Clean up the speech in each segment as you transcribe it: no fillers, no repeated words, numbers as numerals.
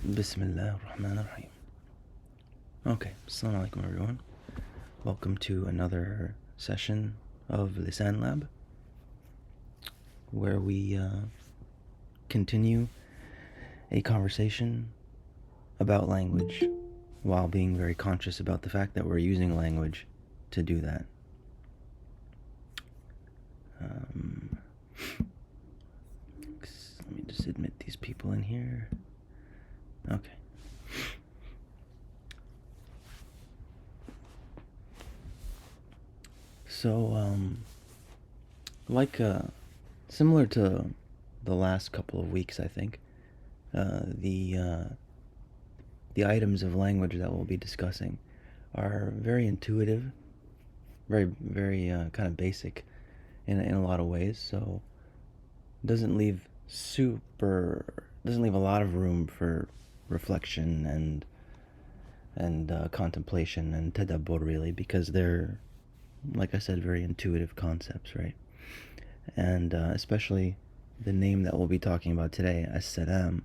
Bismillah ar-Rahman ar-Rahim. Okay, Assalamu alaikum everyone. Welcome to another session of Lisān Lab, where we continue a conversation about language while being very conscious about the fact that we're using language to do that. Let me just admit these people in here. Okay. So, similar to the last couple of weeks, I think, the items of language that we'll be discussing are very intuitive, very kind of basic in a lot of ways. So, doesn't leave a lot of room for reflection and contemplation and tadabbur, really, because they're, like I said, very intuitive concepts, right? And especially the name that we'll be talking about today, As-Salam.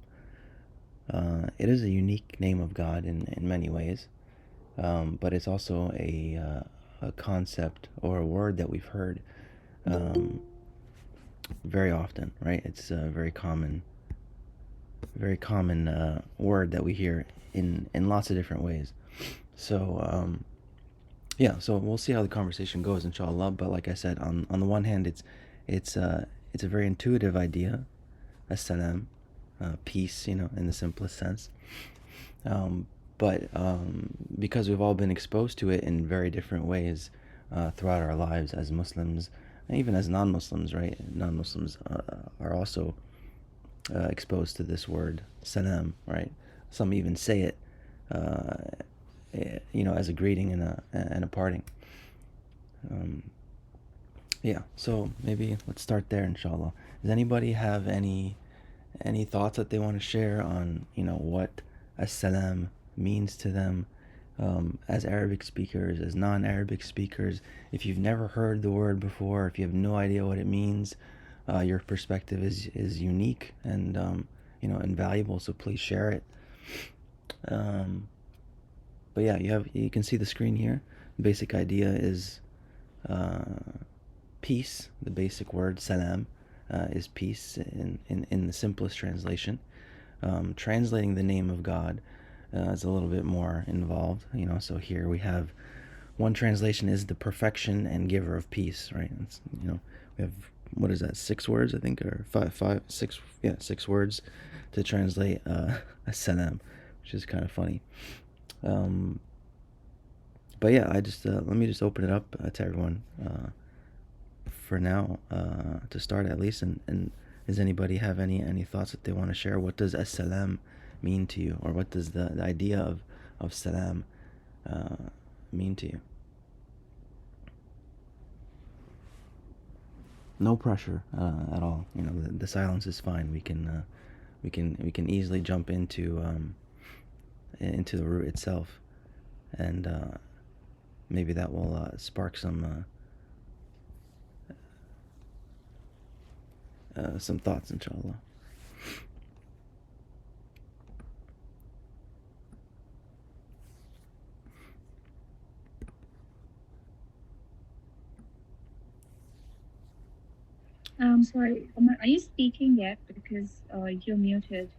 It is a unique name of God in many ways, but it's also a concept or a word that we've heard very often, right? It's a very common word that we hear in lots of different ways. So so we'll see how the conversation goes, inshallah. But like I said, on the one hand, it's a very intuitive idea, as-salam, peace, in the simplest sense. But because we've all been exposed to it in very different ways throughout our lives as Muslims, and even as non-Muslims, right? Non-Muslims are also exposed to this word, salam, right? Some even say it, as a greeting and a parting. So maybe let's start there, inshallah. Does anybody have any thoughts that they want to share on, what as-salam means to them, as Arabic speakers, as non-Arabic speakers? If you've never heard the word before, if you have no idea what it means, your perspective is unique and invaluable. So please share it. But yeah, you can see the screen here. The basic idea is peace. The basic word salam is peace in the simplest translation. Translating the name of God is a little bit more involved. So here we have one translation is the perfection and giver of peace, right? It's, we have, what is that, 6 words, I think, or 6, 6 words to translate as-salam, which is kind of funny. But yeah, I just let me just open it up to everyone for now, to start at least. And does anybody have any thoughts that they want to share? What does as-salam mean to you, or what does the idea of salam mean to you? No pressure at all. The silence is fine. We can easily jump into the root itself, and maybe that will spark some thoughts, inshallah. Sorry, are you speaking yet? Because you're muted.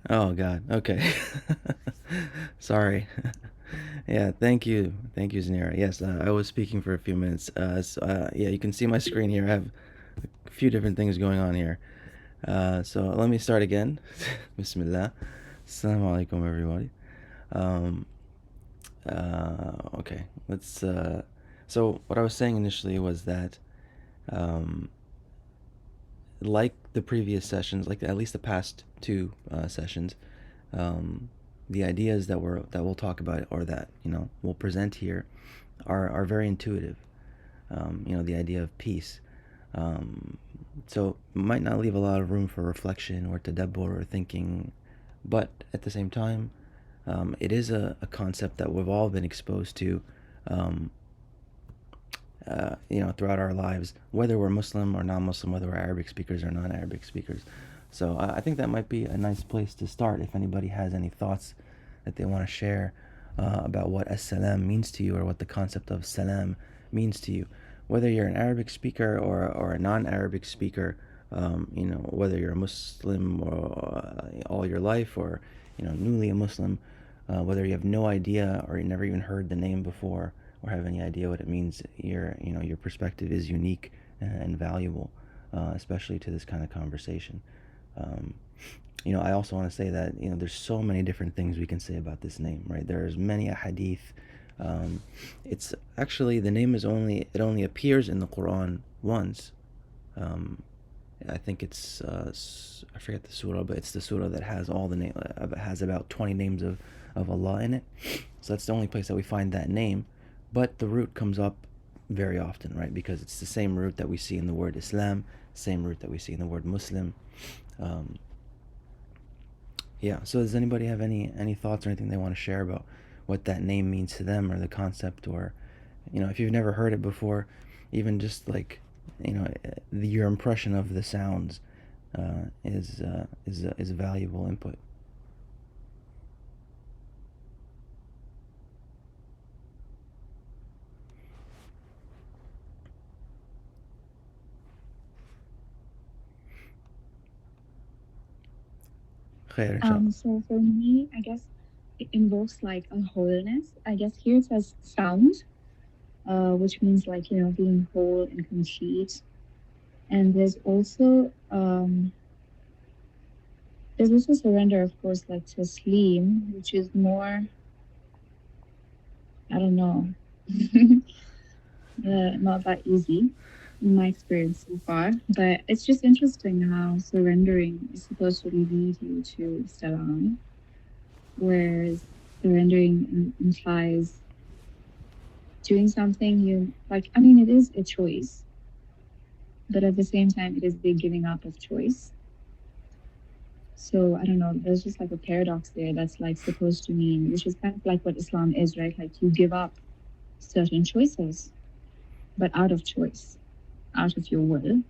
Oh God. Okay. Sorry. Yeah. Thank you, Zanira. Yes, I was speaking for a few minutes. Yeah, you can see my screen here. I have a few different things going on here. So let me start again. Bismillah. Assalamu alaikum, everybody. Okay. Let's. So what I was saying initially was that, like the previous sessions, like at least the past 2 sessions, the ideas that we'll talk about, or that we'll present here, are very intuitive. The idea of peace. So might not leave a lot of room for reflection or tadabbur or thinking, but at the same time, it is a concept that we've all been exposed to throughout our lives, whether we're Muslim or non-Muslim, whether we're Arabic speakers or non-Arabic speakers. So I think that might be a nice place to start if anybody has any thoughts that they want to share about what as-salam means to you, or what the concept of salam means to you. Whether you're an Arabic speaker or a non-Arabic speaker, whether you're a Muslim or, all your life, or newly a Muslim, whether you have no idea or you never even heard the name before or have any idea what it means, your perspective is unique and valuable, especially to this kind of conversation. Um, I also want to say that there's so many different things we can say about this name, right? There's many hadith. It's actually, the name only appears in the Quran once. Um, I think it's I forget the surah, but it's the surah that has all the name has about 20 names of Allah in it. So that's the only place that we find that name. But the root comes up very often, right? Because it's the same root that we see in the word Islam, same root that we see in the word Muslim. Um, yeah. So does anybody have any thoughts or anything they want to share about what that name means to them, or the concept, or if you've never heard it before, even just like your impression of the sounds is a valuable input. خير إن شاء الله. So for me, I guess it invokes like a wholeness. I guess here it says sound, which means like, being whole and complete. And there's also surrender, of course, like taslim, which is more, I don't know, not that easy in my experience so far. But it's just interesting how surrendering is supposed to lead you to salam, whereas surrendering implies doing something you like. I mean, it is a choice, but at the same time, it is the giving up of choice. So I don't know, there's just like a paradox there that's like supposed to mean, which is kind of like what Islam is, right? Like you give up certain choices, but out of choice, out of your will.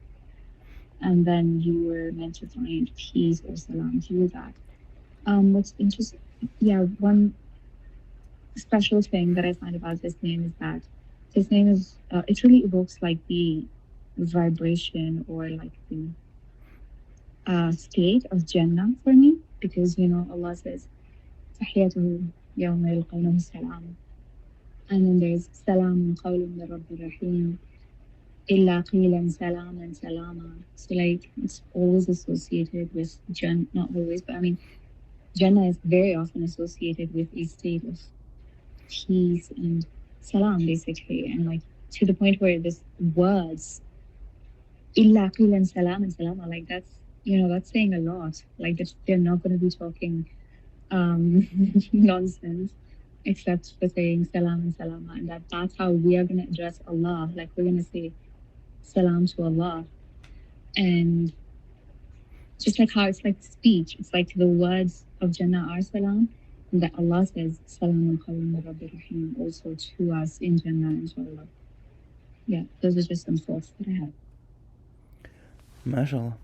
And then you were meant to find peace or salam through that. What's interesting, one special thing that I find about this name is that this name is, it really evokes like the vibration, or like the state of Jannah for me, because Allah says تحيته يوم يلقونه السلام, and then there's سلام قول من رب رحيم إلا قيلا سلاما سلاما. So like it's always associated with Jannah, not always, but I mean Jannah is very often associated with a state of peace and salam, basically, and like to the point where this words إلا قيلا سلاما سلاما, like that's saying a lot. Like they're not going to be talking nonsense, except for saying salam and salama, and that's how we are going to address Allah. Like we're going to say salam to Allah, and just like how it's like speech, it's like the words of Jannah are salam, and that Allah says salam qawlan min Rabbir Rahim also to us in Jannah, inshallah. Yeah, those are just some thoughts that I have. MashaAllah.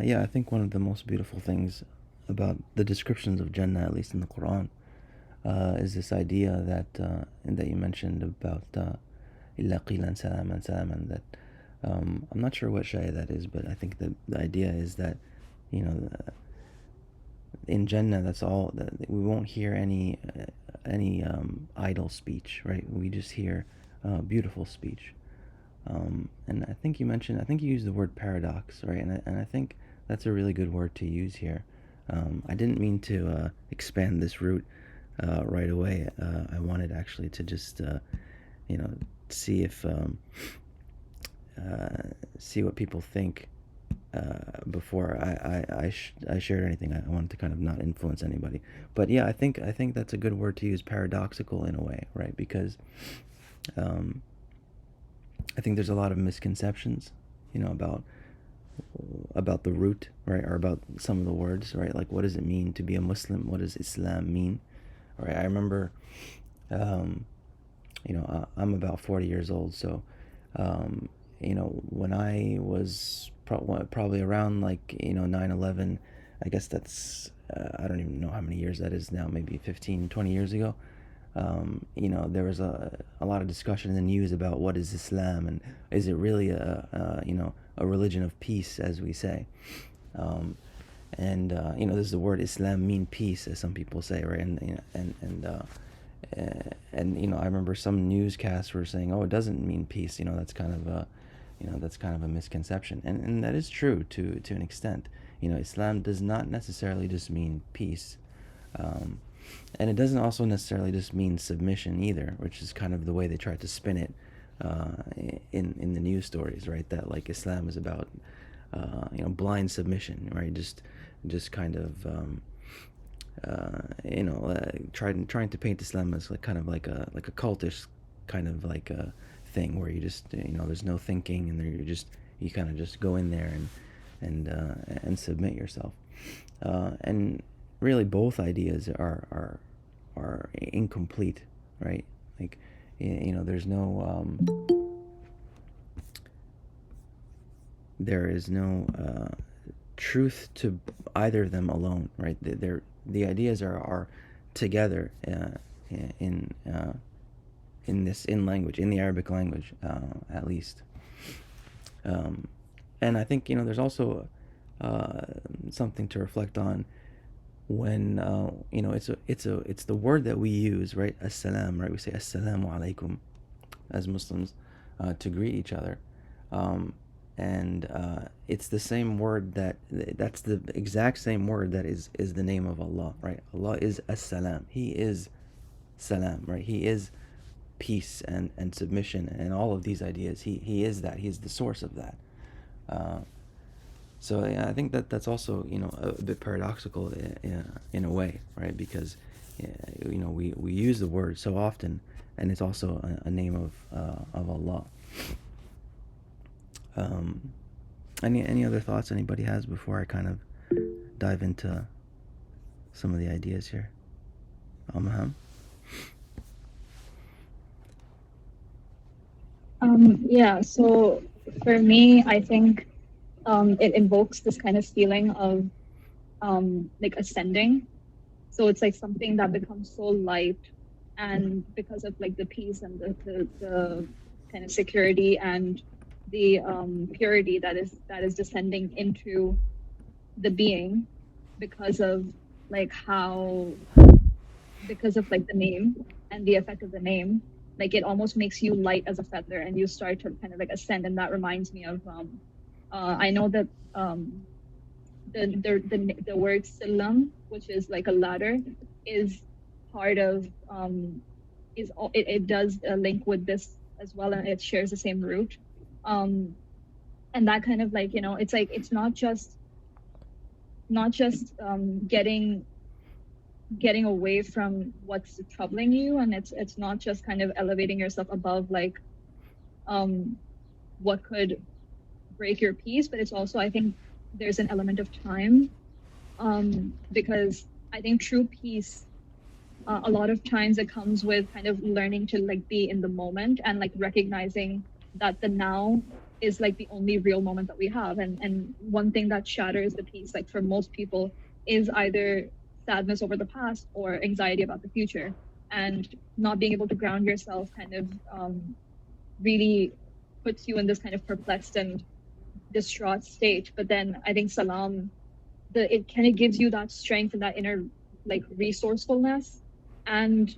Yeah, I think one of the most beautiful things about the descriptions of Jannah, at least in the Quran, is this idea that you mentioned about إِلَّا قِيلًا سَلَامًا سَلَامًا, that I'm not sure what shayah that is, but I think that the idea is that in Jannah, that's all that we won't hear any idle speech, right? We just hear beautiful speech. And I think you used the word paradox, right? And I think that's a really good word to use here. I didn't mean to expand this route right away. I wanted actually to just, see if see what people think before I shared anything. I wanted to kind of not influence anybody. But yeah, I think that's a good word to use, paradoxical, in a way, right? Because I think there's a lot of misconceptions, about the root, right, or about some of the words, right? Like, what does it mean to be a Muslim? What does Islam mean? Right? I remember, I'm about 40 years old, so Um, when I was probably around like 9/11, I guess that's I don't even know how many years that is now, maybe 15, 20 years ago. There was a lot of discussion in the news about what is Islam and is it really a religion of peace, as we say. Um, and Does the word Islam mean peace, as some people say, right? I remember some newscasts were saying, "Oh, it doesn't mean peace." That's kind of a misconception, and that is true to an extent. Islam does not necessarily just mean peace, um, and it doesn't also necessarily just mean submission either, which is kind of the way they try to spin it in the news stories, right? That like Islam is about blind submission, right? Just kind of trying to paint Islam as like kind of like a cultish kind of like a thing where you just there's no thinking and you kind of just go in there and submit yourself, and really both ideas are incomplete, right? Like there's no there is no truth to either of them alone, right? The ideas are together in in language, in the Arabic language, at least. Um, and I think there's also uh, something to reflect on when it's the word that we use, right? Assalam, right? We say assalamu alaikum as Muslims to greet each other. Um, and It's the same word that's the exact same word that is the name of Allah, right? Allah is as-salam. He is salam, right? He is peace and submission and all of these ideas. He is that. He's the source of that. Uh, so yeah, I think that's also a bit paradoxical in a way, right? Because we use the word so often, and it's also a name of Allah. Um, any other thoughts anybody has before I kind of dive into some of the ideas here? Maham? Yeah, so for me, I think it invokes this kind of feeling of like ascending. So it's like something that becomes so light, and because of like the peace and the kind of security and the purity that is descending into the being because of like how because of like the name and the effect of the name, like it almost makes you light as a feather and you start to kind of like ascend. And that reminds me of I know that the word silam, which is like a ladder, is part of it does link with this as well, and it shares the same root. Um, and that kind of like it's like it's not just getting away from what's troubling you, and it's not just kind of elevating yourself above like um what could break your peace, but it's also, I think, there's an element of time, because I think true peace, a lot of times it comes with kind of learning to like be in the moment and like recognizing that the now is like the only real moment that we have. And one thing that shatters the peace, like for most people, is either sadness over the past or anxiety about the future. And not being able to ground yourself kind of really puts you in this kind of perplexed and distraught state. But then I think salam, it kind of gives you that strength and that inner like resourcefulness, and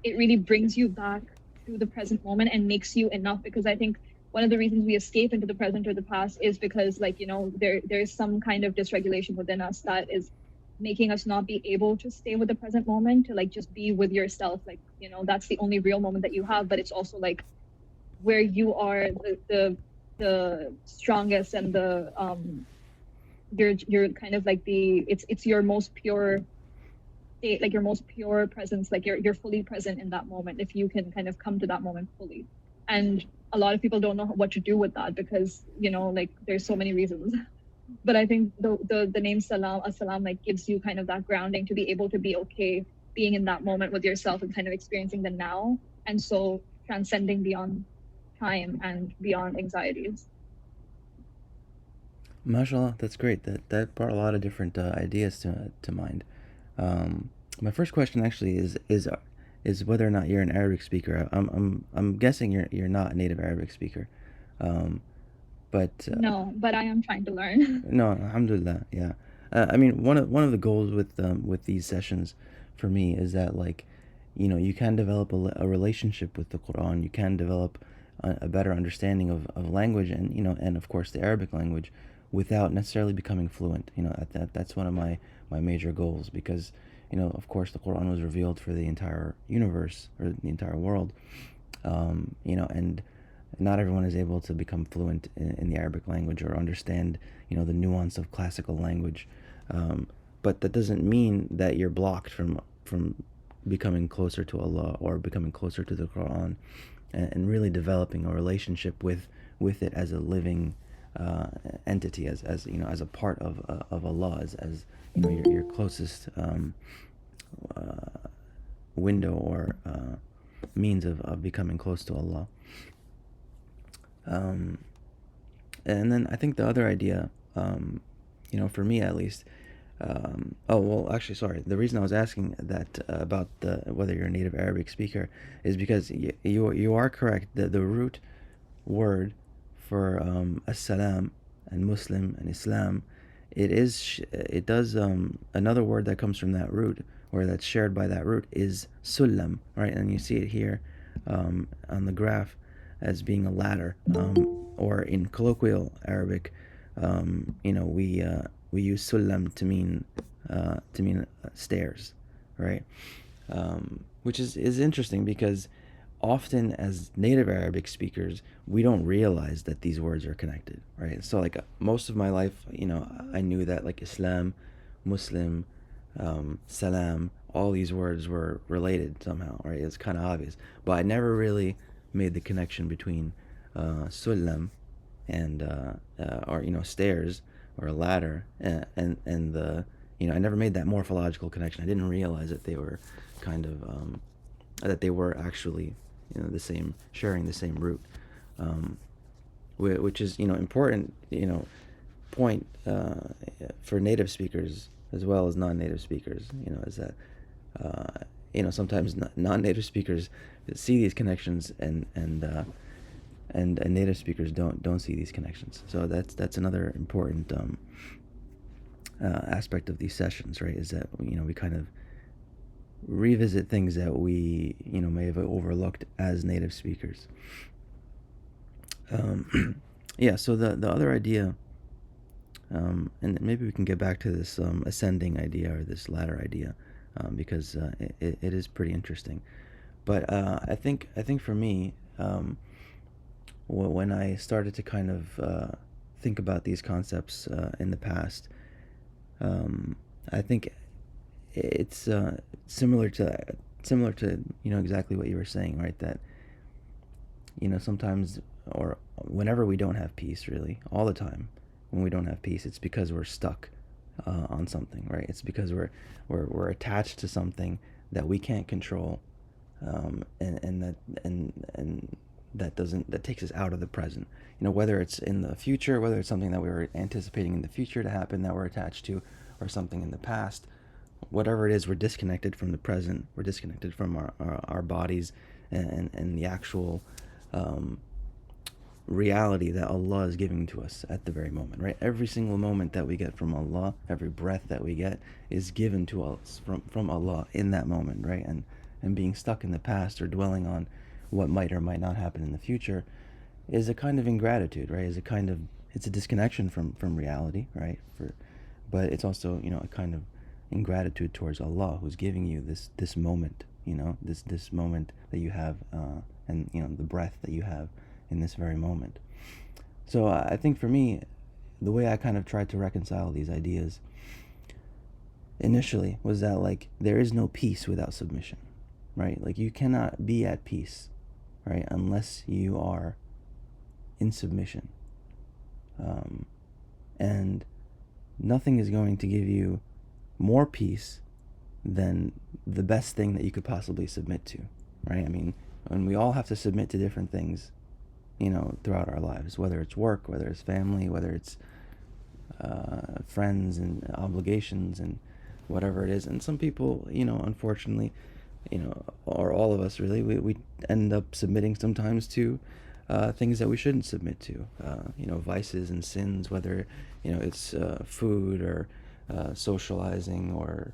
it really brings you back to the present moment and makes you enough. Because I think one of the reasons we escape into the present or the past is because like there's some kind of dysregulation within us that is making us not be able to stay with the present moment, to like just be with yourself. Like that's the only real moment that you have, but it's also like where you are the strongest and the you're kind of like it's your most pure state, like your most pure presence, like you're fully present in that moment if you can kind of come to that moment fully. And a lot of people don't know what to do with that because like there's so many reasons. But I think the name salam assalam like gives you kind of that grounding to be able to be okay being in that moment with yourself and kind of experiencing the now, and so transcending beyond time and beyond anxieties. Mashallah, that's great. That brought a lot of different ideas to mind. Um, my first question actually is whether or not you're an Arabic speaker. I'm guessing you're not a native Arabic speaker, um, but No, but I am trying to learn. no, alhamdulillah, yeah. I mean, one of the goals with these sessions, for me, is that, like, you can develop a relationship with the Quran. You can develop a better understanding of language, and and of course the Arabic language, without necessarily becoming fluent. That's one of my major goals, because of course the Quran was revealed for the entire universe, or the entire world, and not everyone is able to become fluent in the Arabic language, or understand, the nuance of classical language. But that doesn't mean that you're blocked from becoming closer to Allah, or becoming closer to the Quran, and really developing a relationship with it as a living entity, as a part of Allah, as your closest uh, window, or means of becoming close to Allah. Um, and then I think the other idea, for me at least, oh well, actually, sorry. The reason I was asking that, about whether you're a native Arabic speaker, is because you are correct. The root word for as-salam and Muslim and Islam, it does, another word that comes from that root, or that's shared by that root, is sulam, right? And you see it here, on the graph, as being a ladder, or in colloquial Arabic, we use sulam to mean stairs, right? Which is interesting, because often, as native Arabic speakers, we don't realize that these words are connected, right? So, like, most of my life, I knew that, like, Islam, Muslim, salam, all these words were related somehow, right? It's kind of obvious, but I never really made the connection between sulam and or stairs, or a ladder, and the I never made that morphological connection. I didn't realize that they were kind of that they were actually the same, sharing the same root, which is important, point, for native speakers as well as non-native speakers, is that sometimes non-native speakers see these connections, and native speakers don't see these connections. So that's another important aspect of these sessions, right? Is that we kind of revisit things that we may have overlooked as native speakers. Yeah. So the other idea, and maybe we can get back to this ascending idea, or this ladder idea, because it is pretty interesting. But I think for me, when I started to kind of think about these concepts in the past, I think it's similar to exactly what you were saying, right? That sometimes, or whenever we don't have peace, really, all the time, when we don't have peace, it's because we're stuck on something, right? It's because we're attached to something that we can't control, and that takes us out of the present. Whether it's in the future, whether it's something that we were anticipating in the future to happen that we're attached to, or something in the past. Whatever it is, we're disconnected from the present. We're disconnected from our bodies, and the actual reality that Allah is giving to us at the very moment, right? Every single moment that we get from Allah, every breath that we get, is given to us from Allah in that moment, right? And being stuck in the past, or dwelling on what might or might not happen in the future, is a kind of ingratitude, right? It's a disconnection from reality, right? But it's also a kind of ingratitude towards Allah, who's giving you this moment, this moment that you have, and the breath that you have in this very moment. So I think for me, the way I kind of tried to reconcile these ideas initially was that, like, there is no peace without submission, right? Like, you cannot be at peace, right, unless you are in submission, and nothing is going to give you more peace than the best thing that you could possibly submit to, right? I mean, when we all have to submit to different things, throughout our lives, whether it's work, whether it's family, whether it's friends and obligations and whatever it is. And some people, unfortunately, or all of us really, we end up submitting sometimes to things that we shouldn't submit to, vices and sins, whether, it's food or socializing or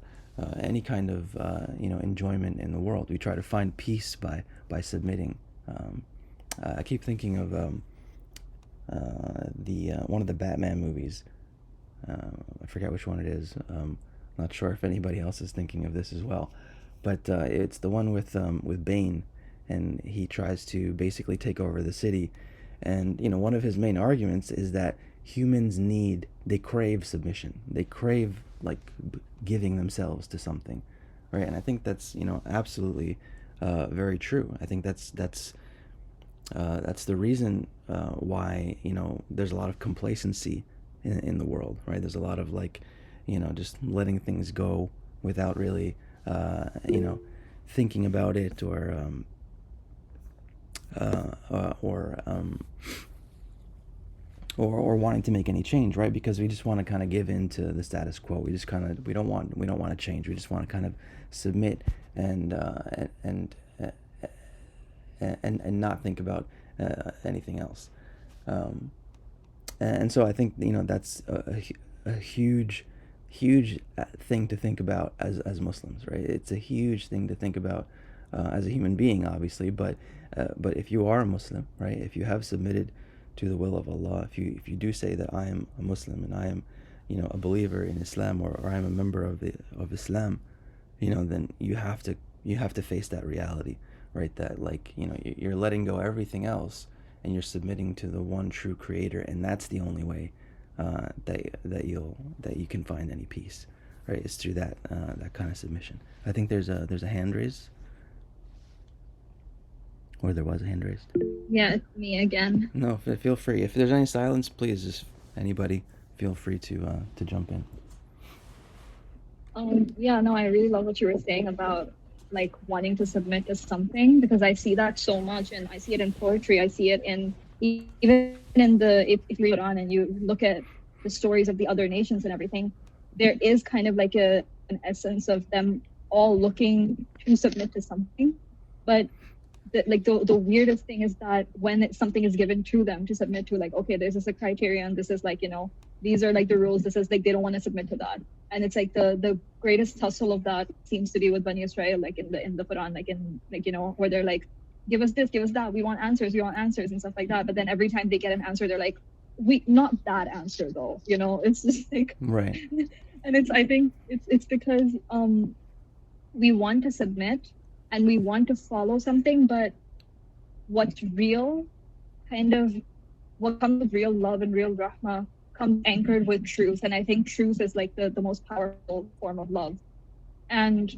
any kind of, enjoyment in the world. We try to find peace by submitting. I keep thinking of the one of the Batman movies. I forget which one it is. Not sure if anybody else is thinking of this as well, but it's the one with Bane, and he tries to basically take over the city. And one of his main arguments is that humans they crave submission. They crave like giving themselves to something, right? And I think that's absolutely very true. I think that's the reason why there's a lot of complacency in the world, right? There's a lot of like just letting things go without really thinking about it or or wanting to make any change, right? Because we just want to kind of give in to the status quo. We don't want to change. We just want to kind of submit and not think about anything else. And so I think that's a huge thing to think about as Muslims, right? It's a huge thing to think about as a human being, obviously, but if you are a Muslim, right? If you have submitted to the will of Allah, if you do say that I am a Muslim and I am a believer in Islam, or I am a member of Islam, then you have to face that reality, right? That like you're letting go everything else and you're submitting to the one true Creator, and that's the only way that you can find any peace, right? It's through that kind of submission. I think there's a hand raised, or there was a hand raised. Yeah, it's me again. No, feel free. If there's any silence, please just anybody feel free to jump in. Yeah, no, I really love what you were saying about like wanting to submit to something, because I see that so much, and I see it in poetry. I see it even in if you read on and you look at the stories of the other nations and everything, there is kind of like an essence of them all looking to submit to something. But the weirdest thing is that when something is given to them to submit to, like, okay, this is a criterion, this is like, these are like the rules, this is like, they don't want to submit to that. And it's like the greatest tussle of that seems to be with Bani Israel, like in the Quran, where they're like, give us this, give us that, we want answers and stuff like that. But then every time they get an answer, they're like, we not that answer though, it's just like, right. And I think it's because we want to submit and we want to follow something, but what's real, what comes with real love and real rahmah comes anchored with truth. And I think truth is like the most powerful form of love. And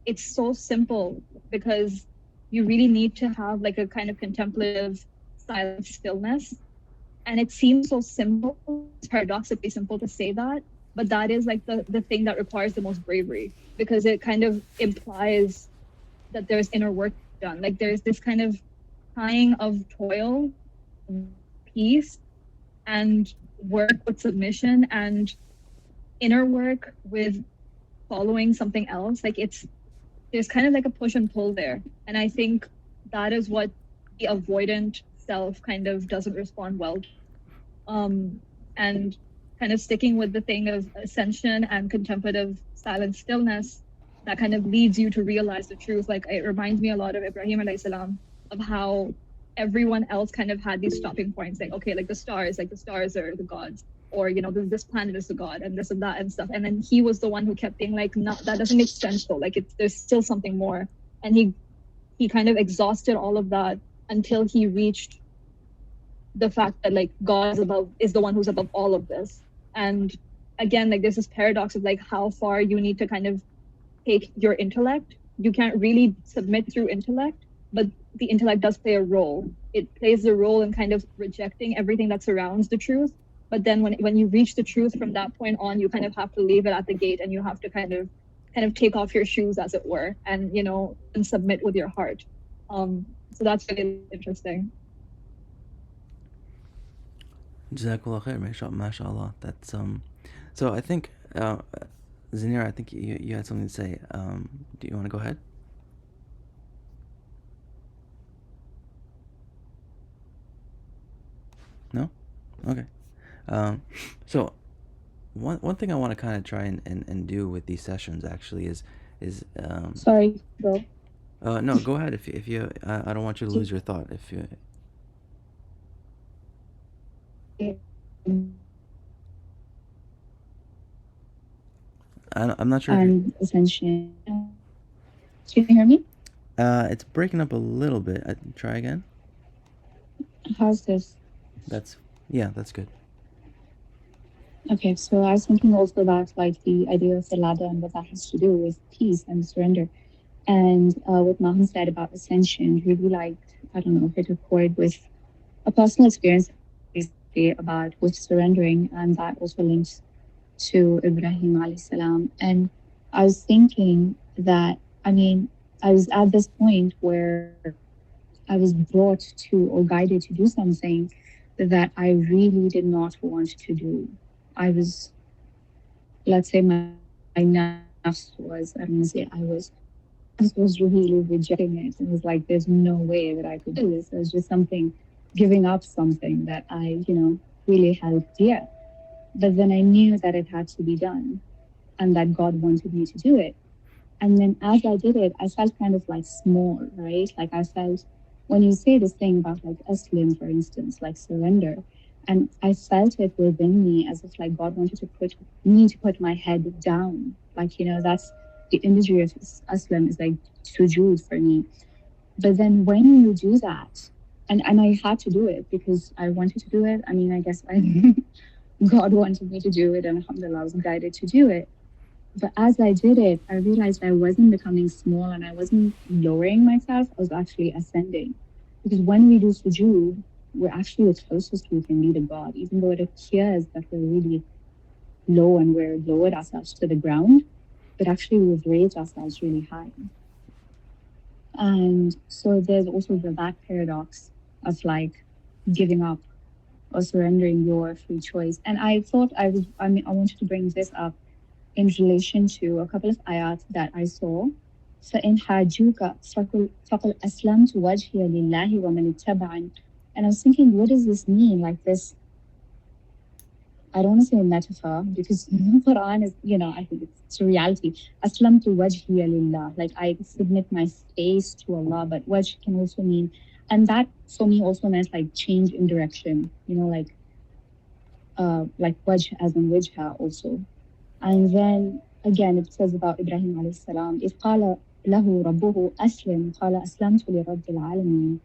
it's so simple because you really need to have like a kind of contemplative silent stillness. And it seems so simple, it's paradoxically simple to say that, but that is like the thing that requires the most bravery, because it kind of implies that there's inner work done. Like there's this kind of tying of toil, peace, and work with submission, and inner work with following something else. Like there's kind of like a push and pull there. And I think that is what the avoidant self kind of doesn't respond well to. And kind of sticking with the thing of ascension and contemplative silent stillness, that kind of leads you to realize the truth. Like it reminds me a lot of Ibrahim alayhi salam, of how everyone else kind of had these stopping points, like, okay, like the stars are the gods, or this planet is the god, and this and that and stuff. And then he was the one who kept being like, no, that doesn't make sense though, like there's still something more. And he kind of exhausted all of that until he reached the fact that like God is the one who's above all of this. And again, like there's this paradox of like how far you need to kind of take your intellect. You can't really submit through intellect, but the intellect does play a role. It plays the role in kind of rejecting everything that surrounds the truth. But then when you reach the truth from that point on, you kind of have to leave it at the gate, and you have to kind of take off your shoes, as it were, and and submit with your heart. So that's really interesting. Jazakallah khair, mashallah. That's So I think Zanira, I think you had something to say. Do you want to go ahead? No? Okay. Um, so one thing I want to kind of try and do with these sessions actually is Sorry, go. no, go ahead if you I don't want you to lose your thought if you I'm not sure if you And ascension. Can you hear me? it's breaking up a little bit. Try again. How's this? That's yeah, that's good. Okay, so I was thinking also about like the idea of the ladder and what that has to do with peace and surrender. And what Mahan said about ascension really like, I don't know, hit a chord with a personal experience basically about with surrendering, and that also links to Ibrahim alayhi salam. And I was thinking that, I mean, I was at this point where I was brought to or guided to do something that I really did not want to do. I was, let's say, my nafs was, I don't want to say I was, my nafs was really rejecting it. It was like, there's no way that I could do this. It was just something, giving up something that I, really held dear. But then I knew that it had to be done and that God wanted me to do it. And then as I did it, I felt kind of like small, right? Like I felt when you say this thing about like Aslim, for instance, like surrender, and I felt it within me as if like God wanted to put me to put my head down. Like, that's the imagery of Aslam is like sujood for me. But then when you do that, and I had to do it because I wanted to do it. I mean, I guess God wanted me to do it, and alhamdulillah, I was guided to do it. But as I did it, I realized I wasn't becoming small and I wasn't lowering myself. I was actually ascending. Because when we do sujood, we're actually the closest we can be to God, even though it appears that we're really low and we're lowered ourselves to the ground, but actually we've raised ourselves really high. And so there's also the back paradox of like giving up or surrendering your free choice. And I thought I wanted to bring this up in relation to a couple of ayat that I saw. فإن حاجوك فقل أسلمت وجهي لله ومن اتبعني. And I was thinking, what does this mean? Like this, I don't want to say a metaphor because Quran is, I think it's a reality. Aslamtu wajhiya lillah. Like I submit my face to Allah, but wajh can also mean, and that for me also meant like change in direction, like wajh as in wajha also. And then again, it says about Ibrahim alayhi salam, إذ قال له ربه أسلم قال أسلمت لرب العالمين.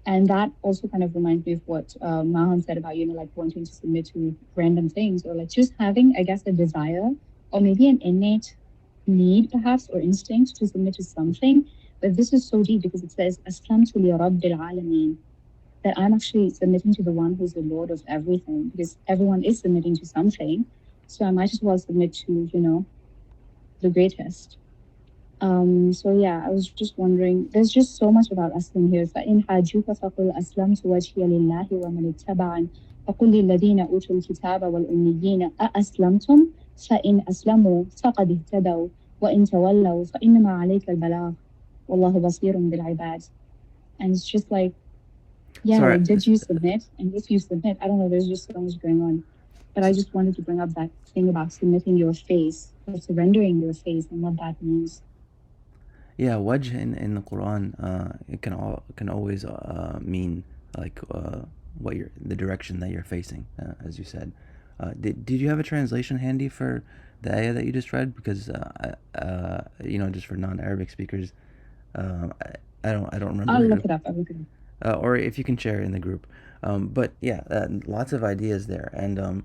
And that also kind of reminds me of what Mahan said about, like wanting to submit to random things or like just having, I guess, a desire or maybe an innate need perhaps or instinct to submit to something. But this is so deep because it says أسلمت لرب العالمين, that I'm actually submitting to the one who's the Lord of everything, because everyone is submitting to something. So I might as well submit to, the greatest. So yeah, I was just wondering, there's just so much about Aslam here. فَإِنْ حَاجُّوكَ فَقُلْ أَسْلَمْتُ وَجْهِيَ لِلَّهِ وَمَنِ اتَّبَعَنِ فَقُلْ لِلَّذِينَ أُوتُوا الْكِتَابَ وَالْأُمِّيِّينَ أَأَسْلَمْتُمْ فَإِنْ أَسْلَمُوا فَقَدِ اهْتَدَوْا وَإِنْ تَوَلَّوْا فَإِنَّمَا عَلَيْكَ الْبَلَاغُ وَاللَّهُ بَصِيرٌ بِالْعِبَادِ. And it's just like, yeah, Sorry. like, did you submit? And if you submit, I don't know, there's just so much going on. But I just wanted to bring up that thing about submitting your face or surrendering your face and what that means. Yeah, wajh in the Quran, it can always mean like what you're the direction that you're facing, as you said. Did you have a translation handy for the ayah that you just read? Because just for non-Arabic speakers, I don't remember I'll it. look it up. I'll look it up. Or if you can share it in the group. But yeah, lots of ideas there, and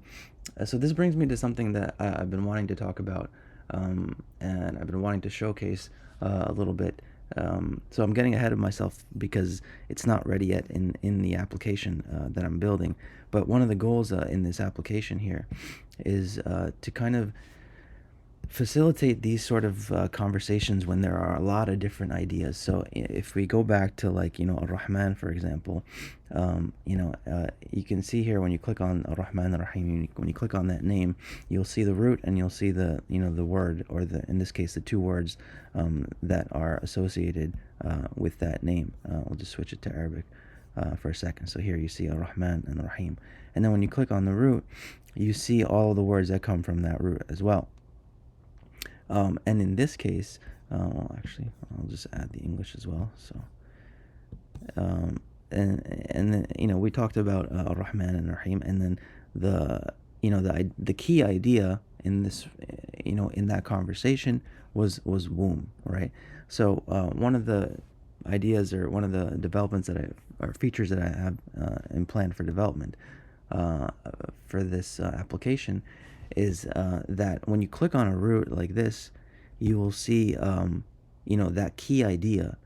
so this brings me to something that I've been wanting to talk about, and I've been wanting to showcase a little bit. So I'm getting ahead of myself because it's not ready yet in the application that I'm building. But one of the goals in this application here is to kind of facilitate these sort of conversations when there are a lot of different ideas. So if we go back to, like, Ar-Rahman, for example, you can see here when you click on Ar-Rahman Ar-Rahim, when you click on that name, you'll see the root and you'll see the the word, or in this case the two words that are associated with that name. We'll just switch it to Arabic for a second. So here you see Ar-Rahman and Ar-Rahim, and then when you click on the root, you see all of the words that come from that root as well. And in this case, well, actually, I'll just add the English as well. So, and then, we talked about Rahman and Rahim, and then the key idea in this, in that conversation was womb, right? So one of the ideas, or one of the developments or features that I have in plan for development for this application is that when you click on a root like this, you will see, that key idea,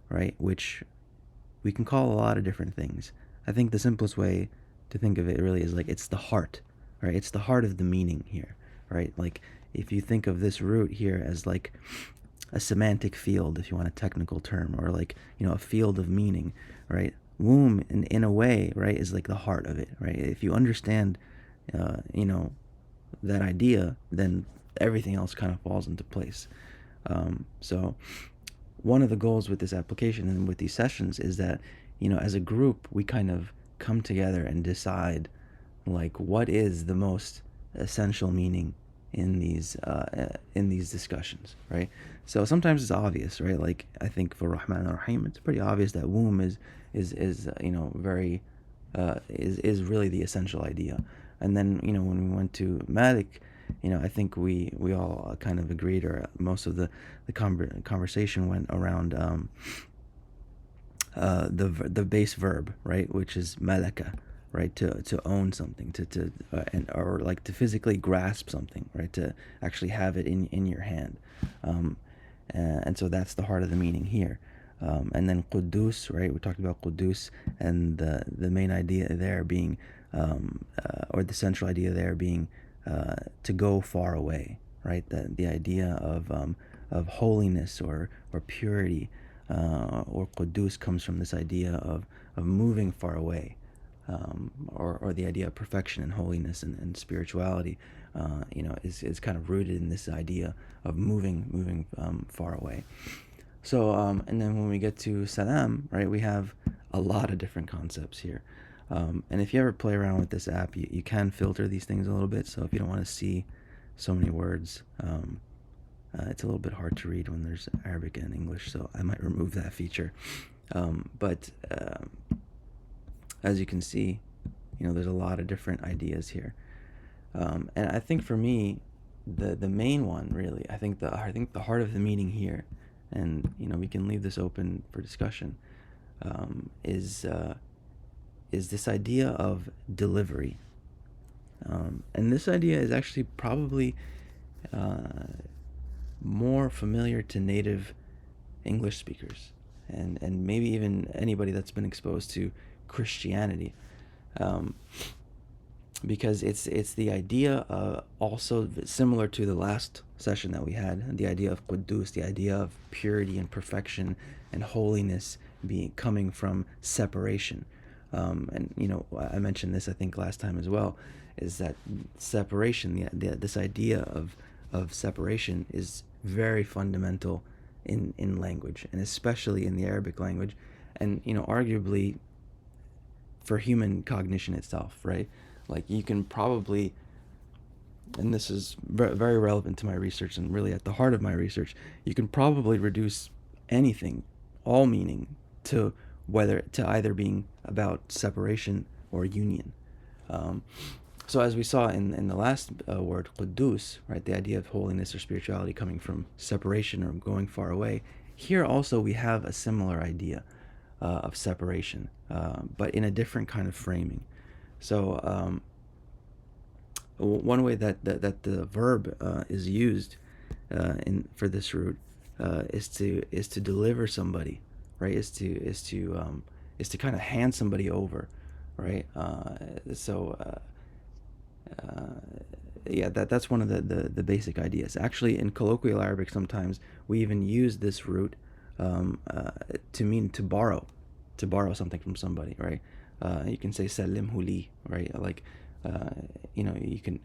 right? Which we can call a lot of different things. I think the simplest way to think of it really is like it's the heart, right? It's the heart of the meaning here, right? Like if you think of this root here as like a semantic field, if you want a technical term, or like, a field of meaning, right? Womb, in a way, right, is like the heart of it, right? If you understand, that idea, then everything else kind of falls into place. So one of the goals with this application and with these sessions is that, as a group, we kind of come together and decide, like, what is the most essential meaning in these discussions, right? So sometimes it's obvious, right? Like I think for Rahman and Rahim, it's pretty obvious that womb is very is really the essential idea. And then when we went to Malik, I think we all kind of agreed, or most of the conversation went around the base verb, right, which is malaka, right, to own something, or like to physically grasp something, right, to actually have it in your hand, and so that's the heart of the meaning here. And then Quddus, right? We talked about Quddus, and the main idea there being, or the central idea there being, to go far away, right? The idea of holiness or purity, or Quddus comes from this idea of moving far away, or the idea of perfection and holiness and spirituality, is kind of rooted in this idea of moving far away. So, and then when we get to Salam, right, we have a lot of different concepts here. And if you ever play around with this app, you can filter these things a little bit. So if you don't want to see so many words, it's a little bit hard to read when there's Arabic and English, so I might remove that feature. But as you can see, there's a lot of different ideas here. And I think for me, the main one, really, I think the heart of the meaning here, and we can leave this open for discussion, is this idea of delivery, and this idea is actually probably more familiar to native English speakers, and maybe even anybody that's been exposed to Christianity, because it's the idea, also similar to the last session that we had, the idea of Quddus, the idea of purity and perfection and holiness coming from separation. And I mentioned this, I think, last time as well, is that separation, this idea of separation is very fundamental in language, and especially in the Arabic language, and arguably for human cognition itself, right? Like you can probably, and this is very relevant to my research and really at the heart of my research, you can probably reduce anything, all meaning, to either being about separation or union. So as we saw in the last word, Quddus, right, the idea of holiness or spirituality coming from separation or going far away, here also we have a similar idea of separation, but in a different kind of framing. So one way that the verb is used for this root is to deliver somebody, right? Is to kind of hand somebody over, right? So yeah, that's one of the basic ideas. Actually, in colloquial Arabic, sometimes we even use this root to mean to borrow something from somebody, right? You can say "salimhu li," right? Like, uh, you can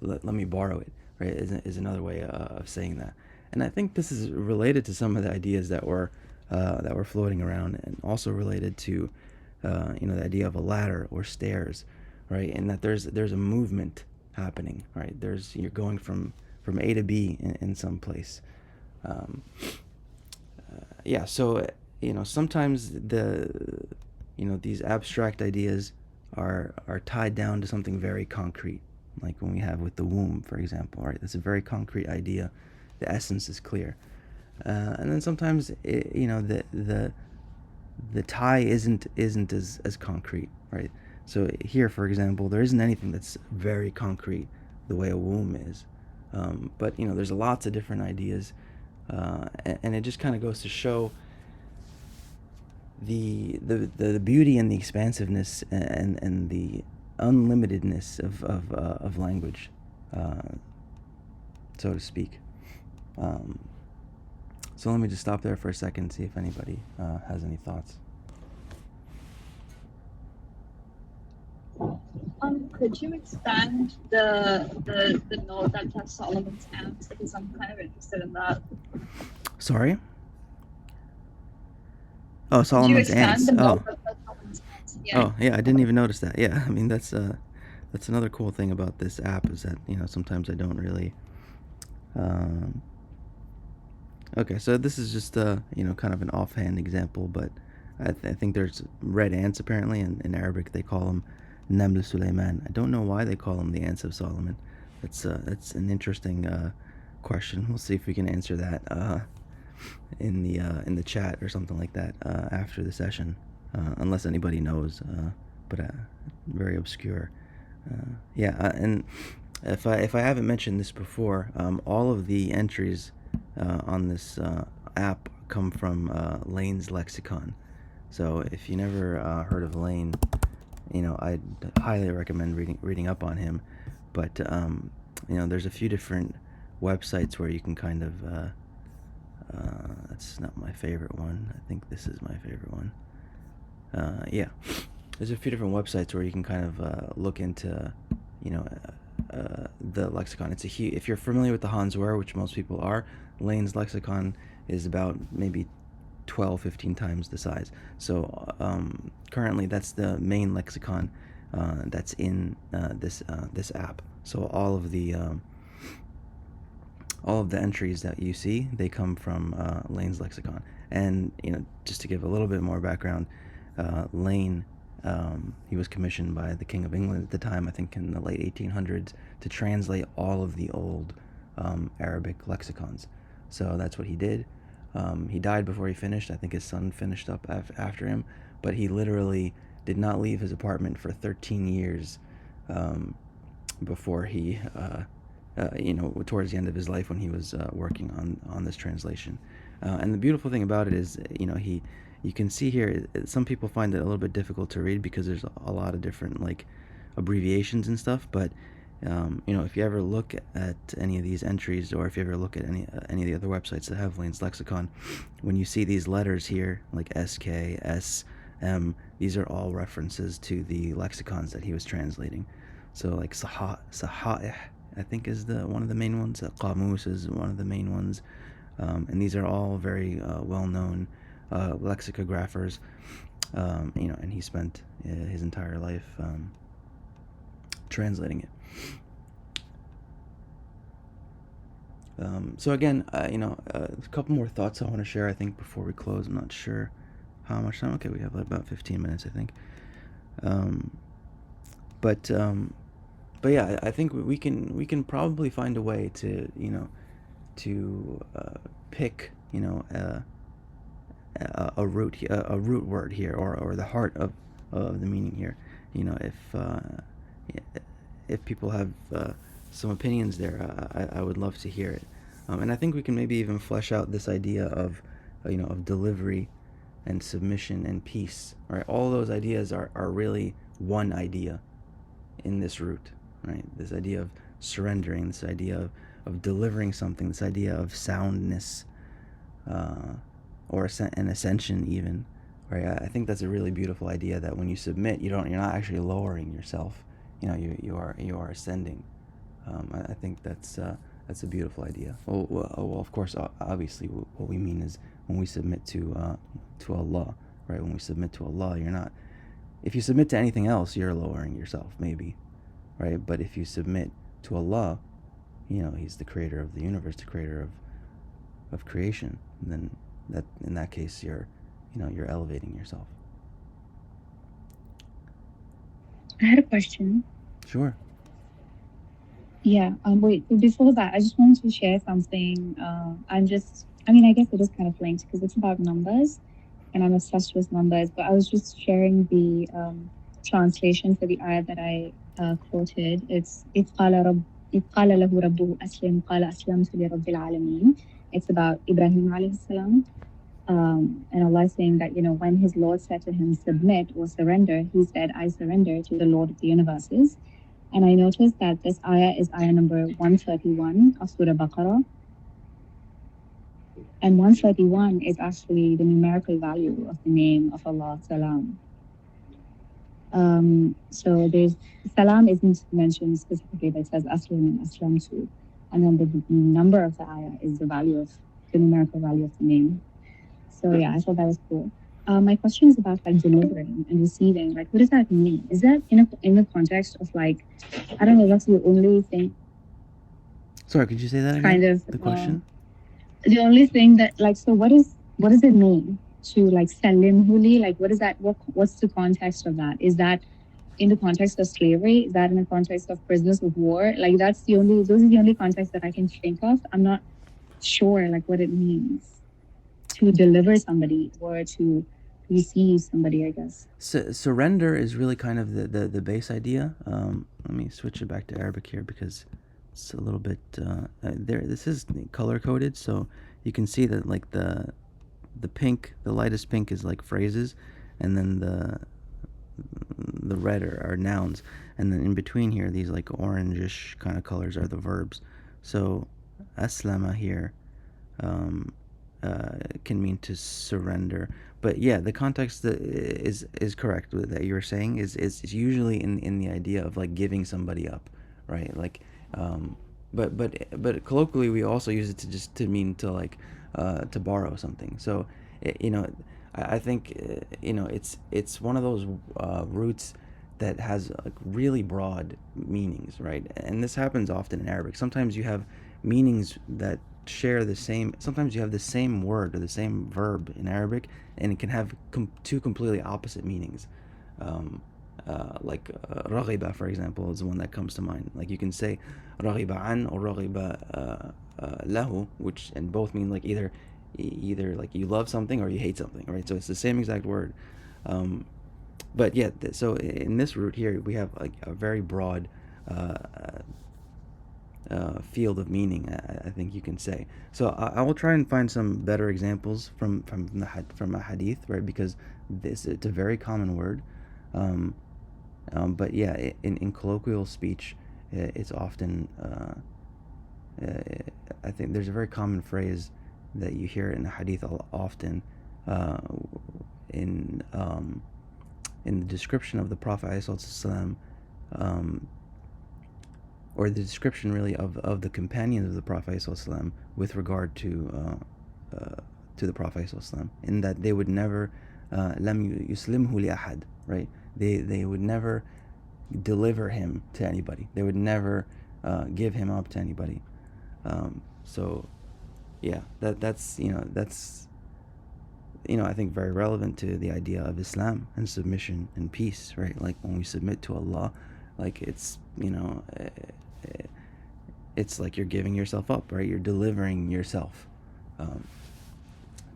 let me borrow it, right? Is another way of saying that. And I think this is related to some of the ideas that were floating around, and also related to the idea of a ladder or stairs, right? And that there's a movement happening, right? You're going from A to B in some place. Um, yeah, so sometimes these abstract ideas are tied down to something very concrete, like when we have with the womb, for example, right? That's a very concrete idea. The essence is clear. And then sometimes the tie isn't as concrete, right? So here, for example, there isn't anything that's very concrete the way a womb is. But there's lots of different ideas, and it just kind of goes to show the beauty and the expansiveness and the unlimitedness of language, uh, so to speak. Um, so let me just stop there for a second and see if anybody has any thoughts. Could you expand the note that has Solomon's ants? Because I'm kind of interested in that. Sorry? Oh, Could you Solomon's expand ants. the Oh, note that has Solomon's ants? Yeah. oh, yeah. I didn't even notice that. Yeah, I mean that's another cool thing about this app is that sometimes I don't really. Um, okay, so this is just kind of an offhand example, but I think there's red ants apparently, and in Arabic they call them Naml Sulaiman. I don't know why they call them the ants of Solomon. That's an interesting question. We'll see if we can answer that in the chat or something like that after the session, unless anybody knows. But very obscure. Yeah, and if I haven't mentioned this before, all of the entries on this app come from Lane's lexicon. So if you never heard of Lane, I'd highly recommend reading up on him. But there's a few different websites where you can kind of that's not my favorite one. I think this is my favorite one. Yeah, there's a few different websites where you can kind of look into, the lexicon. If you're familiar with the Hansware, which most people are, Lane's lexicon is about maybe 12, 15 times the size. So currently, that's the main lexicon that's in this app. So all of the entries that you see, they come from Lane's lexicon. And just to give a little bit more background, Lane, he was commissioned by the King of England at the time, I think in the late 1800s, to translate all of the old Arabic lexicons. So that's what he did. He died before he finished. I think his son finished up after him, but he literally did not leave his apartment for 13 years before he towards the end of his life when he was working on this translation. And the beautiful thing about it is, you can see here, some people find it a little bit difficult to read because there's a lot of different like abbreviations and stuff. But if you ever look at any of these entries, or if you ever look at any of the other websites that have Lane's lexicon, when you see these letters here, like SK, S, M, these are all references to the lexicons that he was translating. So like Saha'ih, I think is one of the main ones. Qamus is one of the main ones, and these are all very well-known lexicographers. And he spent his entire life translating it. So again, a couple more thoughts I want to share, I think, before we close. I'm not sure how much time. Okay, we have about 15 minutes, I think. But yeah, I think we can probably find a way to pick a root word here, or the heart of the meaning here. If people have some opinions there, I would love to hear it. And I think we can maybe even flesh out this idea of of delivery and submission and peace. Right, all those ideas are really one idea in this root. right? This idea of surrendering, this idea of delivering something, this idea of soundness, uh, or an ascension even, right? I think that's a really beautiful idea, that when you submit, you're not actually lowering yourself. You are ascending. I think that's a beautiful idea. Well, of course, obviously, what we mean is when we submit to Allah, right? When we submit to Allah, you're not. If you submit to anything else, you're lowering yourself, maybe, right? But if you submit to Allah, He's the creator of the universe, the creator of creation. And then that in that case, you're elevating yourself. I had a question. Sure. Yeah. Wait. Before that, I just wanted to share something. I mean, I guess it is kind of linked because it's about numbers, and I'm obsessed with numbers. But I was just sharing the translation for the ayah that I quoted. It's إذ قال له ربه أسلم قال أسلمت لرب العالمين. It's about Ibrahim alayhi salam. And Allah is saying that, when his Lord said to him, submit or surrender, he said, I surrender to the Lord of the universes. And I noticed that this ayah is ayah number 131 of Surah Baqarah. And 131 is actually the numerical value of the name of Allah, Salam. So there's Salam isn't mentioned specifically, but it says Aslam and Aslam too. And then the number of the ayah is the value of the numerical value of the name. So yeah, I thought that was cool. My question is about delivering and receiving. What does that mean? Is that in the context of I don't know, that's the only thing. Sorry, could you say that again? Kind of the question. The only thing that so what does it mean to salim huli? What is that? What's the context of that? Is that in the context of slavery? Is that in the context of prisoners of war? Those are the only contexts that I can think of. I'm not sure what it means to deliver somebody or to receive somebody, I guess. Surrender is really kind of the base idea. Let me switch it back to Arabic here because it's a little bit there. This is color coded, so you can see that the pink, the lightest pink is phrases, and then the red are nouns, and then in between here, these orangish kind of colors are the verbs. So aslama here can mean to surrender. But yeah, the context that is correct that you were saying is usually in the idea of giving somebody up, right? But colloquially we also use it to mean to borrow something. So I think it's one of those roots that has really broad meanings, right? And this happens often in Arabic. Sometimes you have meanings that share the same. Sometimes you have the same word or the same verb in Arabic, and it can have two completely opposite meanings. Raghiba, for example, is the one that comes to mind. You can say raghiba an or raghiba lahu, which and both mean either you love something or you hate something, right? So it's the same exact word. But yeah, so in this root here, we have a very broad field of meaning, I think you can say. So I will try and find some better examples from a hadith, right? Because it's a very common word. But yeah, in colloquial speech, it's often I think there's a very common phrase that you hear in a hadith often in the description of the Prophet ﷺ, or the description really of the companions of the Prophet ﷺ with regard to the Prophet ﷺ, in that they would never lam yuslimhu li ahad, right? They would never deliver him to anybody. They would never give him up to anybody. So yeah, that's I think very relevant to the idea of Islam and submission and peace, right? When we submit to Allah, it's it's you're giving yourself up, right? You're delivering yourself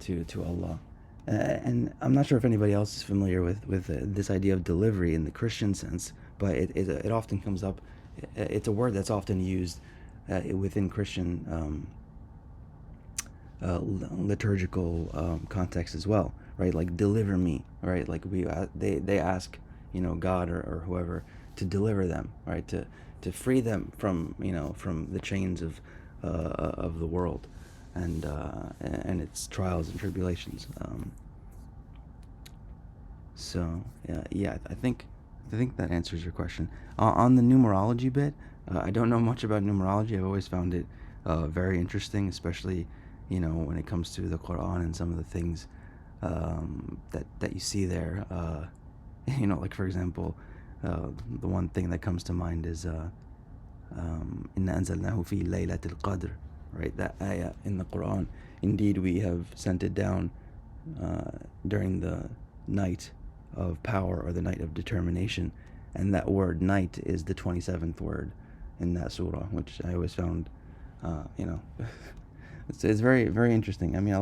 to Allah. And I'm not sure if anybody else is familiar with this idea of delivery in the Christian sense, but it often comes up. It's a word that's often used within Christian liturgical context as well, right? Deliver me, right? They ask God or whoever to deliver them, right? To free them from, from the chains of the world, and its trials and tribulations. So yeah, I think that answers your question. On the numerology bit, I don't know much about numerology. I've always found it very interesting, especially when it comes to the Quran and some of the things that you see there. Like for example, the one thing that comes to mind is "Inna anzalnahu fi laylatil qadr," right? That ayah in the Quran. Indeed, we have sent it down during the night of power, or the night of determination, and that word "night" is the 27th word in that surah, which I always found, you know, it's very very interesting. I mean,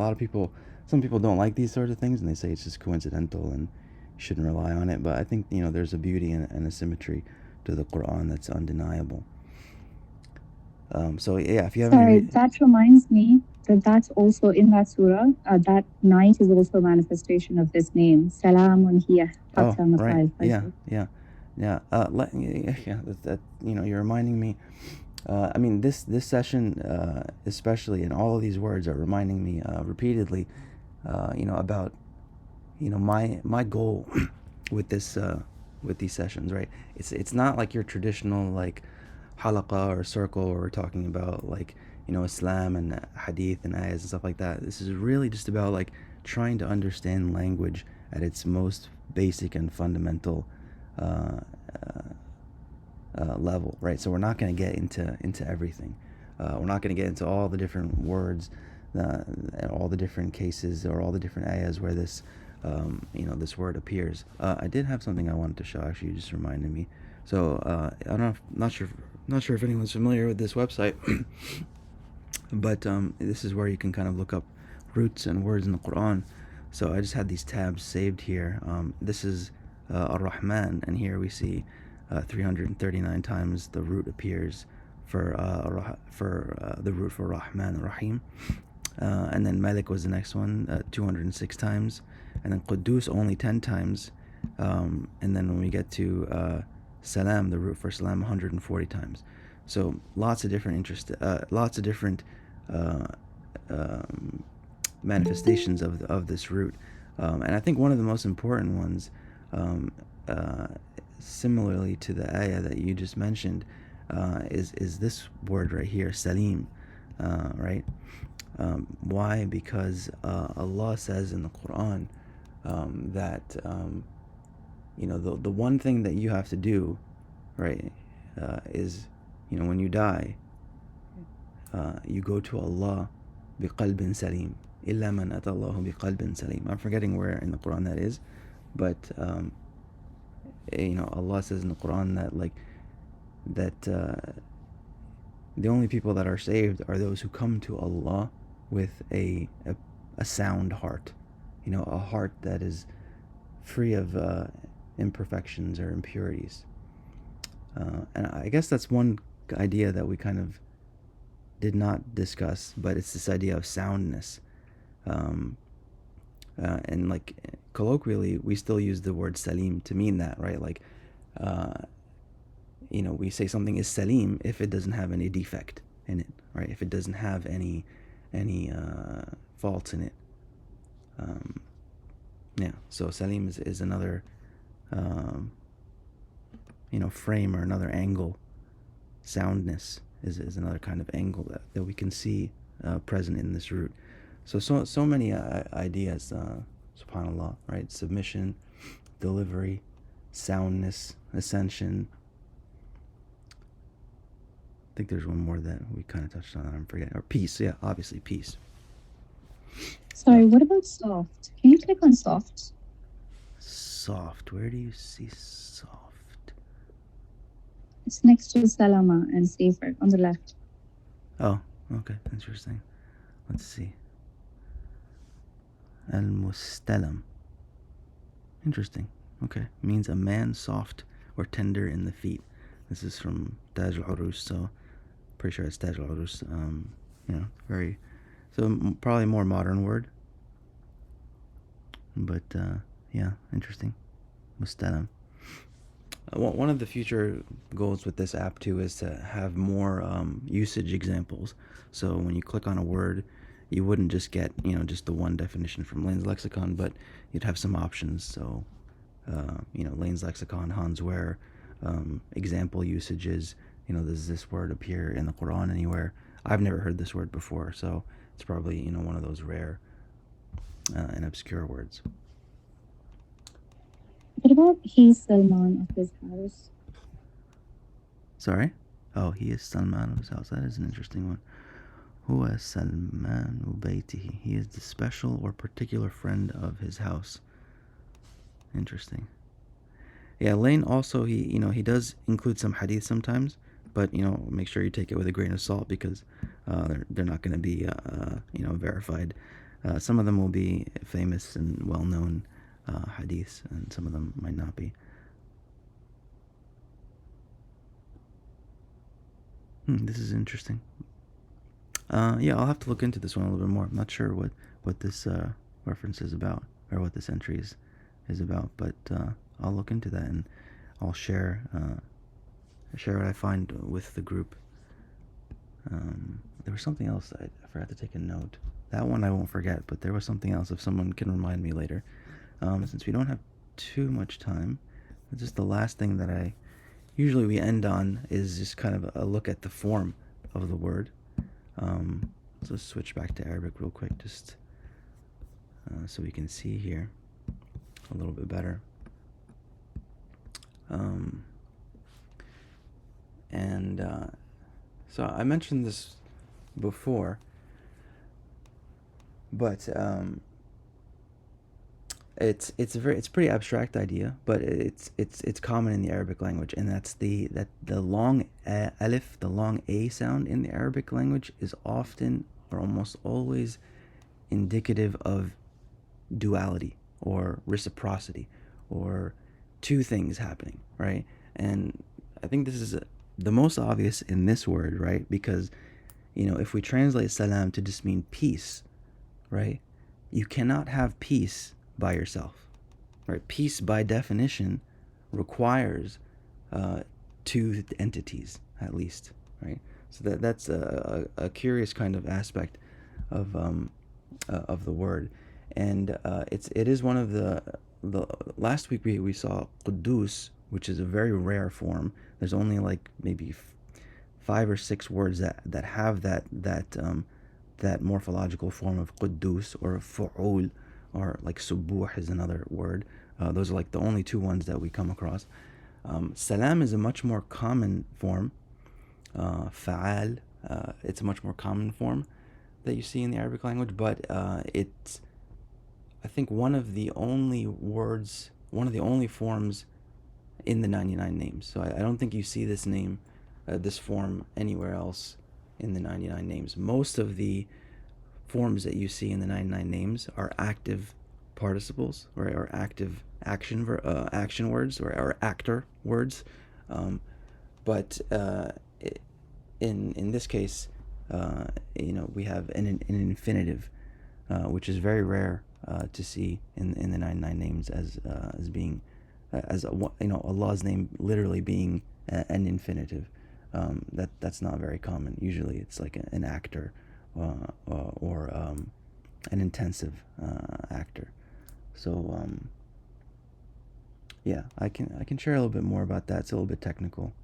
some people don't like these sorts of things, and they say it's just coincidental and you shouldn't rely on it. But I think there's a beauty and a symmetry to the Quran that's undeniable. So yeah, if you have Sorry, any, that reminds me that that's also in that surah. That night is also a manifestation of this name. Salamun hiya oh hatta right, matla'il yeah, fajr. yeah, yeah. Yeah, that you're reminding me. I mean, this session, especially, and all of these words are reminding me repeatedly, about my goal with this with these sessions. Right? It's not like your traditional like halaqa or circle where we're talking about like Islam and hadith and ayahs and stuff like that. This is really just about like trying to understand language at its most basic and fundamental uh, level, right? So we're not going to get into everything. We're not going to get into all the different words, all the different cases, or all the different ayahs where this word appears. I did have something I wanted to show. Actually, you just reminded me. So I don't know. Not sure if anyone's familiar with this website, but this is where you can kind of look up roots and words in the Quran. So I just had these tabs saved here. This is Ar-Rahman, and here we see 339 times the root appears for the root for Rahman Rahim. And then Malik was the next one, 206 times, and then Quddus only 10 times. And then when we get to Salam, the root for Salam, 140 times. So lots of different uh, um, manifestations of this root. And I think one of the most important ones, um, uh, similarly to the ayah that you just mentioned, is this word right here, Salim, right? Why? Because Allah says in the Quran that the one thing that you have to do, right, is when you die, you go to Allah biqalbin salim. Illa man atallahu biqalbin salim. I'm forgetting where in the Quran that is, but Allah says in the Quran that the only people that are saved are those who come to Allah with a sound heart, a heart that is free of imperfections or impurities. And I guess that's one idea that we kind of did not discuss, but it's this idea of soundness. And like colloquially, we still use the word salim to mean that, right? Like, we say something is salim if it doesn't have any defect in it, right? If it doesn't have any faults in it. Yeah. So salim is another frame or another angle. Soundness is another kind of angle that we can see present in this root. So many ideas, subhanallah, right? Submission, delivery, soundness, ascension. I think there's one more that we kind of touched on that I'm forgetting. Or peace, yeah, obviously peace. Sorry, what about soft? Can you click on soft? Soft. Where do you see soft? It's next to salama and safer on the left. Oh, okay, interesting. Let's see. Al-Mustalam. Interesting. Okay, means a man soft or tender in the feet. This is from Taj al-Urus, so pretty sure it's Taj al-Urus. Very, so probably a more modern word. But yeah, interesting. Mustalam. One of the future goals with this app too is to have more usage examples. So when you click on a word, you wouldn't just get just the one definition from Lane's lexicon, but you'd have some options. So Lane's lexicon, Hans Ware, example usages. Does this word appear in the Quran anywhere? I've never heard this word before, so it's probably one of those rare and obscure words. What about he's Salman of his house? Sorry? Oh, he is Salman of his house. That is an interesting one. Huwa Salman Baytihi. He is the special or particular friend of his house. Interesting. Yeah, Lane also, he does include some hadith sometimes, but make sure you take it with a grain of salt because they're not going to be verified. Some of them will be famous and well-known hadiths, and some of them might not be. This is interesting. Yeah, I'll have to look into this one a little bit more. I'm not sure what this reference is about, or what this entry is about, but I'll look into that and I'll share what I find with the group. There was something else that I forgot to take a note. That one I won't forget, but there was something else if someone can remind me later. Since we don't have too much time, just the last thing that usually we end on is just kind of a look at the form of the word. Let's switch back to Arabic real quick, just so we can see here a little bit better. So I mentioned this before, but it's a pretty abstract idea, but it's common in the Arabic language, and that's the long alif, the long a sound in the Arabic language is often or almost always indicative of duality or reciprocity or two things happening, right? And I think this is the most obvious in this word, right? Because if we translate salam to just mean peace, right? You cannot have peace by yourself, right? Peace by definition requires two entities at least, right? So that's a curious kind of aspect of the word, and it is one of the last week we saw Quddus, which is a very rare form. There's only like maybe 5 or 6 words that have that morphological form of Quddus or Fu'ul, or like Subuh is another word. Those are like the only 2 ones that we come across. Salam is a much more common form. Fa'al, it's a much more common form that you see in the Arabic language, but it's, I think, one of the only forms in the 99 names. So I don't think you see this form anywhere else in the 99 names. Most of the forms that you see in the 99 names are active participles, or active action words, or actor words. But in this case, we have an infinitive, which is very rare to see in the 99 names as being Allah's name literally being an infinitive. That's not very common. Usually it's like an actor or an intensive actor. So yeah, I can share a little bit more about that. It's a little bit technical.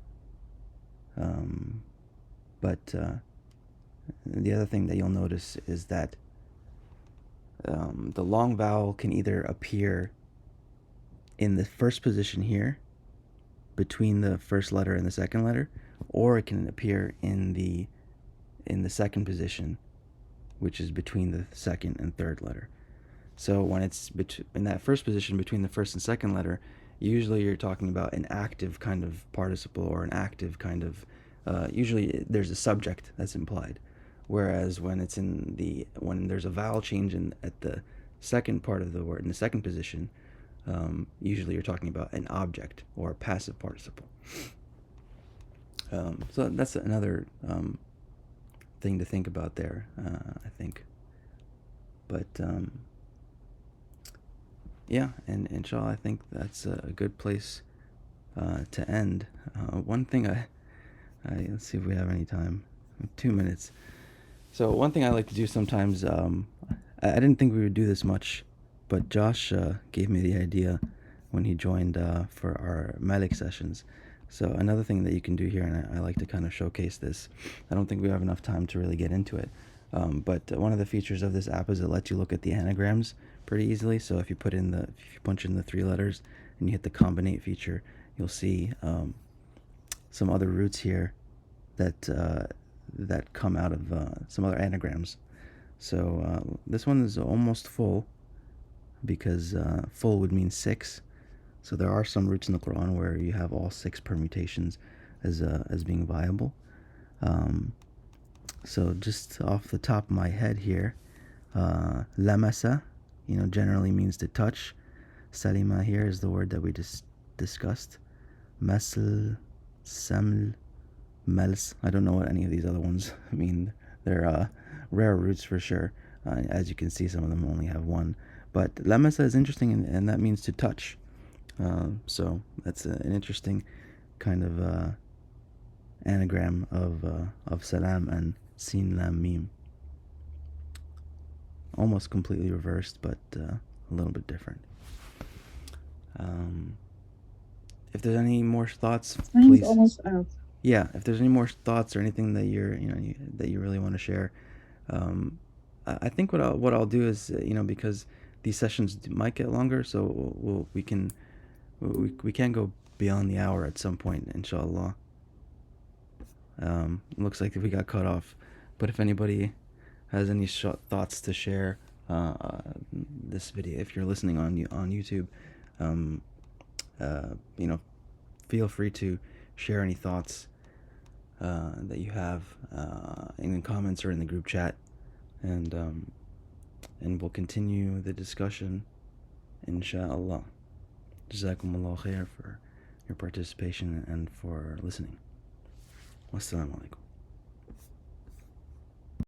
But the other thing that you'll notice is that the long vowel can either appear in the first position here, between the first letter and the second letter, or it can appear in the second position, which is between the second and third letter. So when it's in that first position between the first and second letter, usually you're talking about an active kind of participle, or an active kind of usually there's a subject that's implied. Whereas when there's a vowel change at the second part of the word, in the second position, usually you're talking about an object or a passive participle. So that's another thing to think about there, I think. But yeah, and inshallah, I think that's a good place to end, one thing let's see if we have any time. 2 minutes. So one thing I like to do sometimes, I didn't think we would do this much, but Josh gave me the idea when he joined for our Malik sessions. So another thing that you can do here, and I like to kind of showcase this. I don't think we have enough time to really get into it, but one of the features of this app is it lets you look at the anagrams pretty easily. So if you punch in the 3 letters and you hit the combinate feature, you'll see some other roots here that come out of some other anagrams. So this one is almost full because full would mean 6. So there are some roots in the Quran where you have all 6 permutations as being viable. So just off the top of my head here, lamasa, generally means to touch. Salima here is the word that we just discussed. Masl, saml, mels. I don't know what any of these other ones mean. They're rare roots for sure. As you can see, some of them only have one. But lamasa is interesting, and that means to touch. So that's an interesting kind of anagram of salam and sin lam mim. Almost completely reversed, but a little bit different. If there's any more thoughts, Time's please. almost up. Yeah, if there's any more thoughts or anything that that you really want to share, I think what I'll do is because these sessions might get longer, so we can go beyond the hour at some point, inshallah. Looks like we got cut off, but if anybody has any thoughts to share, this video, if you're listening on YouTube, feel free to share any thoughts that you have in the comments or in the group chat, and we'll continue the discussion, inshallah. Jazakumullah khair for your participation and for listening. Wassalamu alaikum.